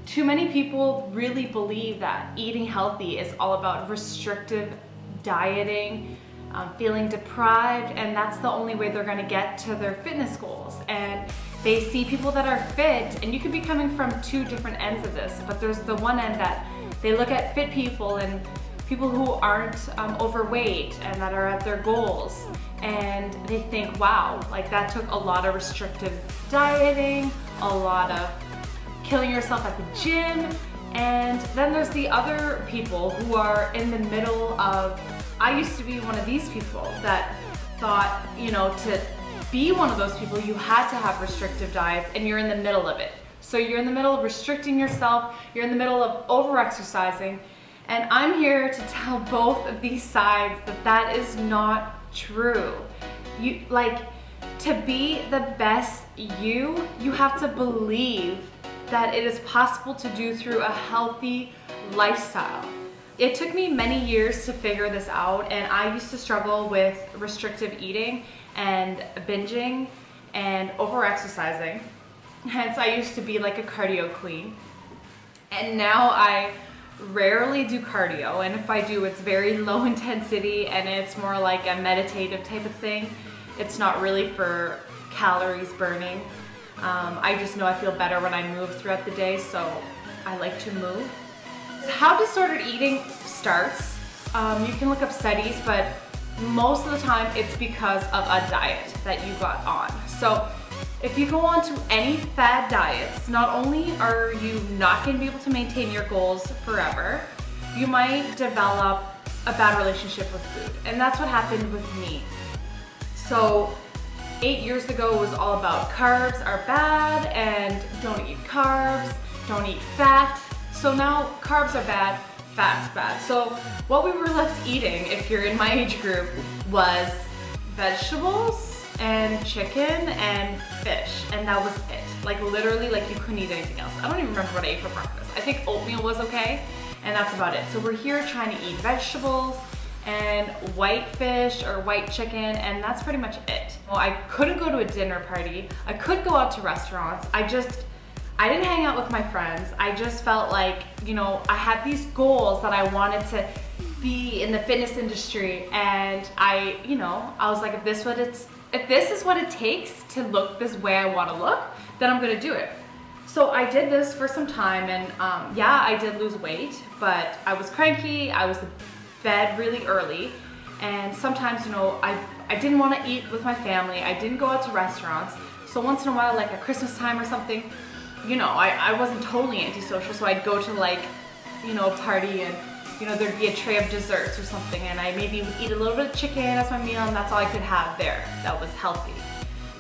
Too many people really believe that eating healthy is all about restrictive dieting, feeling deprived, and that's the only way they're gonna get to their fitness goals. And they see people that are fit, and you could be coming from two different ends of this, but there's the one end that they look at fit people and people who aren't overweight and that are at their goals, and they think, wow, like that took a lot of restrictive dieting, a lot of killing yourself at the gym. And then there's the other people who are in the middle of, I used to be one of these people that thought, you know, to be one of those people, you had to have restrictive diets, and you're in the middle of it. So you're in the middle of restricting yourself, you're in the middle of over-exercising, and I'm here to tell both of these sides that that is not true. You, like, to be the best you have to believe that it is possible to do through a healthy lifestyle. It took me many years to figure this out, and I used to struggle with restrictive eating and binging and over-exercising. Hence, I used to be like a cardio queen. And now I rarely do cardio, and if I do, it's very low intensity and it's more like a meditative type of thing. It's not really for calories burning. I just know I feel better when I move throughout the day, so I like to move. How disordered eating starts, you can look up studies, but most of the time it's because of a diet that you got on. So if you go on to any fad diets, not only are you not going to be able to maintain your goals forever, you might develop a bad relationship with food. And that's what happened with me. So 8 years ago it was all about carbs are bad and don't eat carbs, don't eat fat. So now carbs are bad, fat's bad. So what we were left eating, if you're in my age group, was vegetables and chicken and fish, and that was it. Like literally, like you couldn't eat anything else. I don't even remember what I ate for breakfast. I think oatmeal was okay, and that's about it. So we're here trying to eat vegetables and white fish or white chicken, and that's pretty much it. Well, I couldn't go to a dinner party. I could go out to restaurants. I didn't hang out with my friends. I just felt like, you know, I had these goals that I wanted to be in the fitness industry, and I was like, if this is what it takes to look this way I want to look, then I'm gonna do it. So I did this for some time, and yeah, I did lose weight, but I was cranky, I was in bed really early, and sometimes, you know, I didn't want to eat with my family, I didn't go out to restaurants, so once in a while, like at Christmas time or something, you know, I wasn't totally antisocial, so I'd go to like, you know, a party, and you know, there'd be a tray of desserts or something, and I maybe would eat a little bit of chicken as my meal, and that's all I could have there that was healthy.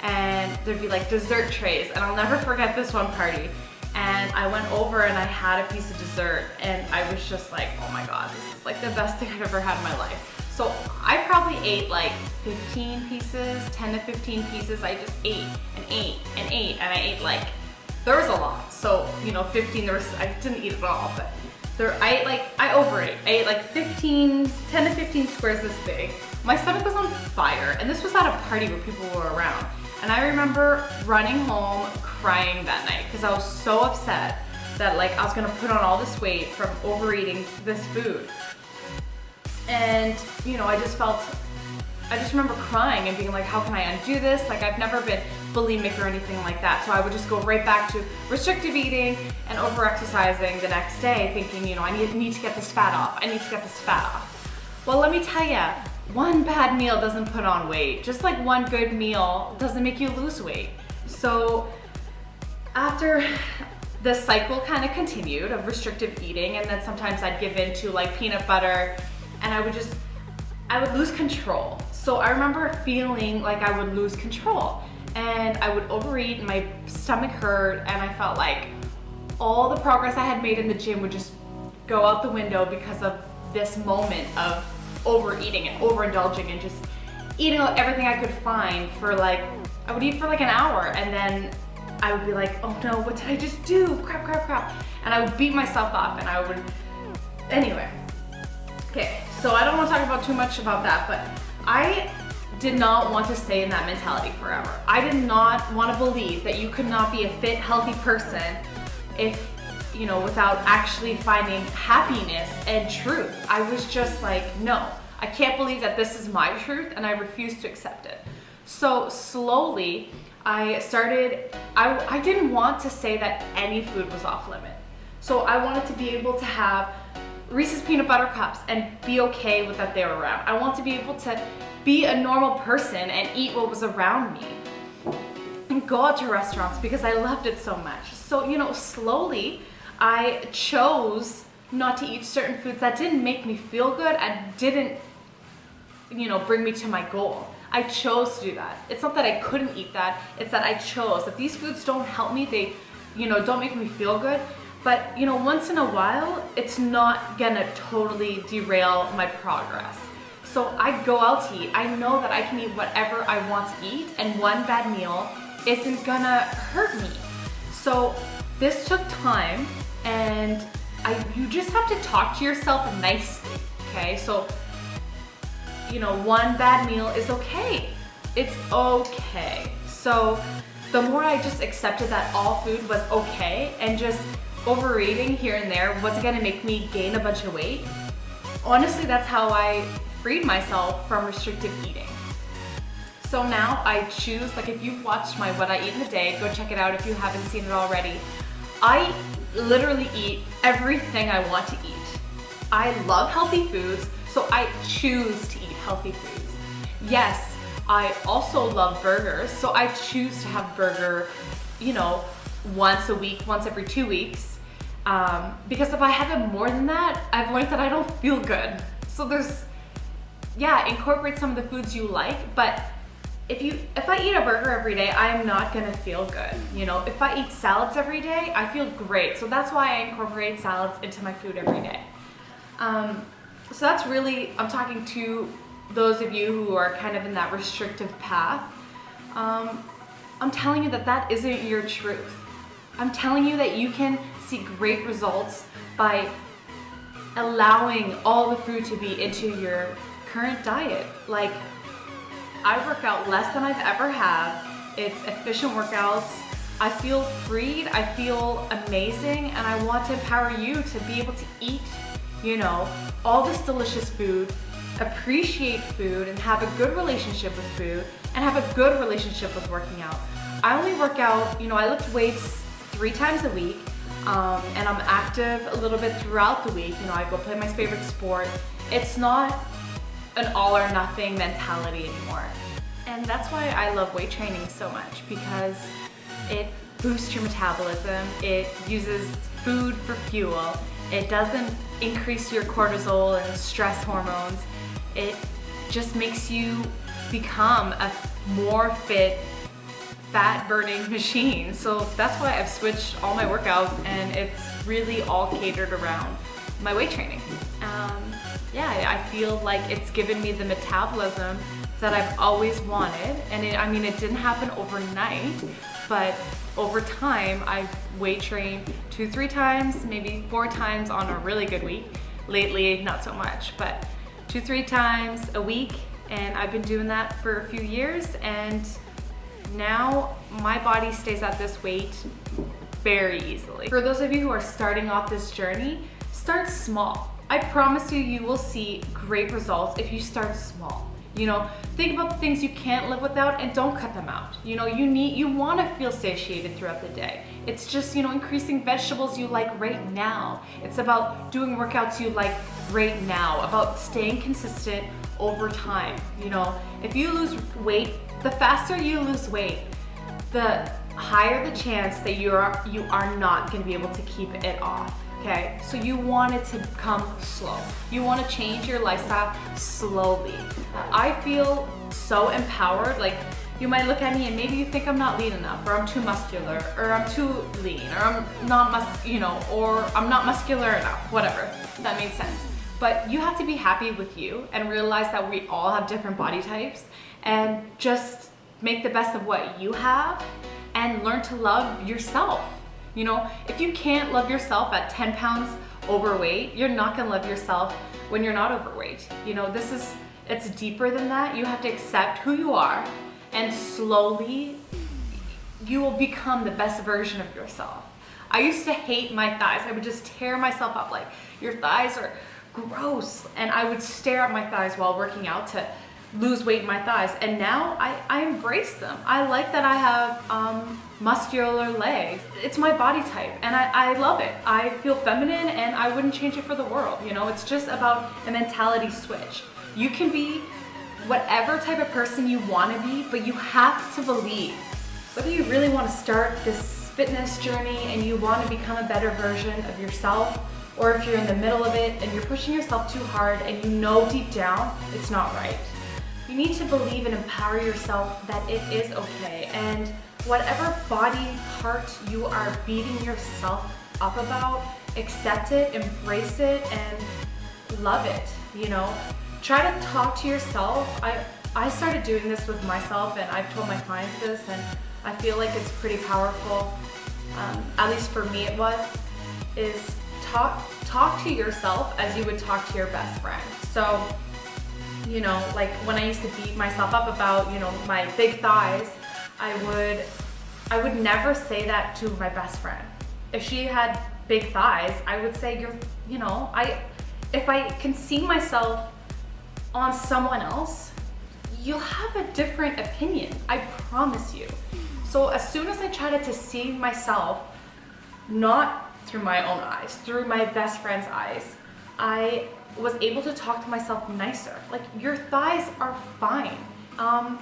And there'd be like dessert trays, and I'll never forget this one party. And I went over and I had a piece of dessert, and I was just like, oh my God, this is like the best thing I've ever had in my life. So I probably ate like 15 pieces, 10 to 15 pieces. I just ate and ate and ate, and I ate like, there was a lot. So, you know, 15, I didn't eat it all, but I overate. I ate like 10 to 15 squares this big. My stomach was on fire, and this was at a party where people were around. And I remember running home crying that night because I was so upset that like I was gonna put on all this weight from overeating this food. And you know, I just remember crying and being like, how can I undo this? Like, I've never been bulimic or anything like that. So I would just go right back to restrictive eating and over-exercising the next day, thinking, you know, I need to get this fat off. I need to get this fat off. Well, let me tell you, one bad meal doesn't put on weight. Just like one good meal doesn't make you lose weight. So after the cycle kind of continued of restrictive eating, and then sometimes I'd give in to like peanut butter, and I would lose control. So I remember feeling like I would lose control, and I would overeat, and my stomach hurt, and I felt like all the progress I had made in the gym would just go out the window because of this moment of overeating and overindulging and just eating everything I could find for like, I would eat for like an hour, and then I would be like, oh no, what did I just do? Crap, crap, crap. And I would beat myself up, and I would, anyway. Okay, so I don't want to talk about too much about that, but I did not want to stay in that mentality forever. I did not want to believe that you could not be a fit, healthy person if you know, without actually finding happiness and truth. I was just like, no, I can't believe that this is my truth, and I refuse to accept it. So slowly I started, I didn't want to say that any food was off limit. So I wanted to be able to have Reese's peanut butter cups and be okay with that they were around. I want to be able to be a normal person and eat what was around me and go out to restaurants because I loved it so much. So, you know, slowly I chose not to eat certain foods that didn't make me feel good and didn't, you know, bring me to my goal. I chose to do that. It's not that I couldn't eat that, it's that I chose that these foods don't help me, they, you know, don't make me feel good. But, you know, once in a while, it's not gonna totally derail my progress. So I go out to eat. I know that I can eat whatever I want to eat, and one bad meal isn't gonna hurt me. So this took time, and you just have to talk to yourself nicely, okay? So, you know, one bad meal is okay. It's okay. So the more I just accepted that all food was okay, and just overeating here and there wasn't gonna make me gain a bunch of weight, honestly, that's how I freed myself from restrictive eating. So now I choose, like if you've watched my What I Eat in a Day, go check it out if you haven't seen it already. I literally eat everything I want to eat. I love healthy foods, so I choose to eat healthy foods. Yes, I also love burgers, so I choose to have burger, you know, once a week, once every 2 weeks. Because if I have it more than that, I've learned that I don't feel good. So there's, yeah, incorporate some of the foods you like, but if I eat a burger every day, I'm not gonna feel good. You know, if I eat salads every day, I feel great. So that's why I incorporate salads into my food every day. So that's really, I'm talking to those of you who are kind of in that restrictive path. I'm telling you that that isn't your truth. I'm telling you that you can see great results by allowing all the food to be into your current diet. Like, I work out less than I've ever had. It's efficient workouts. I feel freed, I feel amazing, and I want to empower you to be able to eat, you know, all this delicious food, appreciate food, and have a good relationship with food, and have a good relationship with working out. I only work out, you know, I lift weights 3 times a week, and I'm active a little bit throughout the week. You know, I go play my favorite sport. It's not an all or nothing mentality anymore. And that's why I love weight training so much, because it boosts your metabolism, it uses food for fuel, it doesn't increase your cortisol and stress hormones, it just makes you become a more fit, fat-burning machine. So that's why I've switched all my workouts, and it's really all catered around my weight training. Yeah, I feel like it's given me the metabolism that I've always wanted, and I mean, it didn't happen overnight, but over time, I've weight trained 2-3 times, maybe 4 times on a really good week. Lately, not so much, but 2-3 times a week, and I've been doing that for a few years, and now my body stays at this weight very easily. For those of you who are starting off this journey, start small. I promise you, you will see great results if you start small. You know, think about the things you can't live without and don't cut them out. You know, you want to feel satiated throughout the day. It's just, you know, increasing vegetables you like right now. It's about doing workouts you like right now, about staying consistent over time. You know, if you lose weight, the faster you lose weight, the higher the chance that you are not going to be able to keep it off. Okay, so you want it to come slow. You want to change your lifestyle slowly. I feel so empowered. Like, you might look at me and maybe you think I'm not lean enough, or I'm too muscular, or I'm too lean, or I'm not or I'm not muscular enough, whatever. That makes sense. But you have to be happy with you and realize that we all have different body types, and just make the best of what you have and learn to love yourself. You know, if you can't love yourself at 10 pounds overweight, you're not gonna love yourself when you're not overweight. You know, it's deeper than that. You have to accept who you are, and slowly you will become the best version of yourself. I used to hate my thighs. I would just tear myself up like, your thighs are gross. And I would stare at my thighs while working out to lose weight in my thighs. And now I embrace them. I like that I have muscular legs. It's my body type and I love it. I feel feminine and I wouldn't change it for the world. You know, it's just about a mentality switch. You can be whatever type of person you want to be, but you have to believe. Whether you really want to start this fitness journey and you want to become a better version of yourself, or if you're in the middle of it and you're pushing yourself too hard and you know deep down it's not right, you need to believe and empower yourself that it is okay. And whatever body part you are beating yourself up about, accept it, embrace it, and love it, you know? Try to talk to yourself. I started doing this with myself and I've told my clients this and I feel like it's pretty powerful. At least for me it was, is talk to yourself as you would talk to your best friend. So, you know, like when I used to beat myself up about, you know, my big thighs, I would never say that to my best friend. If she had big thighs, I would say, you know, if I can see myself on someone else, you'll have a different opinion, I promise you. So as soon as I tried to see myself, not through my own eyes, through my best friend's eyes, I was able to talk to myself nicer. Like, your thighs are fine.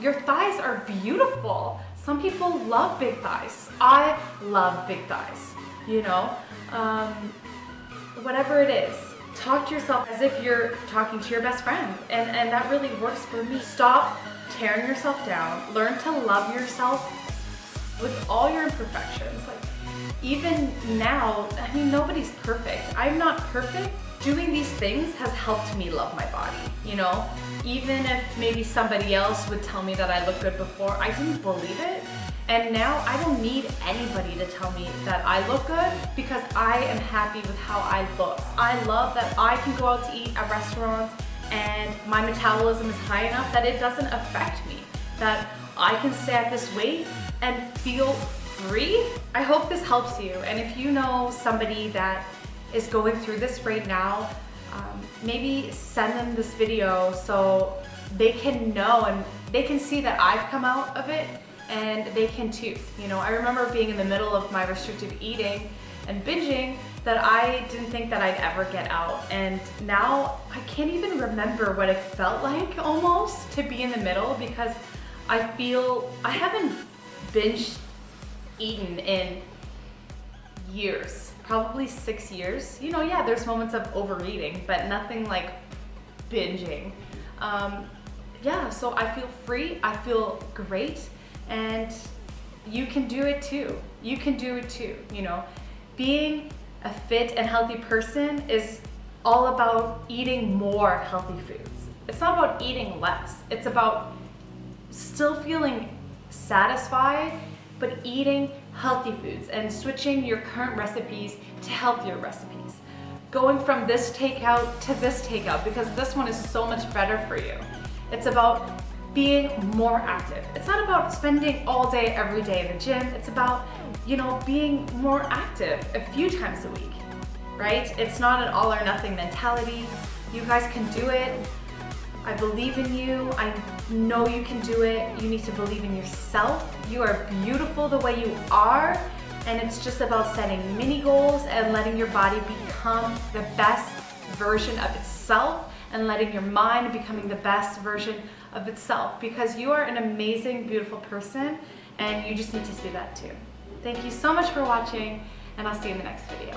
Your thighs are beautiful. Some people love big thighs. I love big thighs, you know? Whatever it is, talk to yourself as if you're talking to your best friend. And that really works for me. Stop tearing yourself down. Learn to love yourself with all your imperfections. Like, even now, I mean, nobody's perfect. I'm not perfect. Doing these things has helped me love my body, you know? Even if maybe somebody else would tell me that I look good before, I didn't believe it. And now I don't need anybody to tell me that I look good because I am happy with how I look. I love that I can go out to eat at restaurants and my metabolism is high enough that it doesn't affect me, that I can stay at this weight and feel free. I hope this helps you. And if you know somebody that is going through this right now, maybe send them this video so they can know and they can see that I've come out of it and they can too. You know, I remember being in the middle of my restrictive eating and binging that I didn't think that I'd ever get out. And now I can't even remember what it felt like almost to be in the middle, because I feel I haven't binge eaten in years, probably 6 years. You know, yeah, there's moments of overeating, but nothing like binging. Yeah, so I feel free, I feel great, and you can do it too. You can do it too, you know. Being a fit and healthy person is all about eating more healthy foods. It's not about eating less. It's about still feeling satisfied, but eating healthy foods and switching your current recipes to healthier recipes. Going from this takeout to this takeout because this one is so much better for you. It's about being more active. It's not about spending all day, every day in the gym. It's about, you know, being more active a few times a week, right? It's not an all or nothing mentality. You guys can do it. I believe in you. I know you can do it. You need to believe in yourself. You are beautiful the way you are. And it's just about setting mini goals and letting your body become the best version of itself and letting your mind becoming the best version of itself, because you are an amazing, beautiful person and you just need to see that too. Thank you so much for watching, and I'll see you in the next video.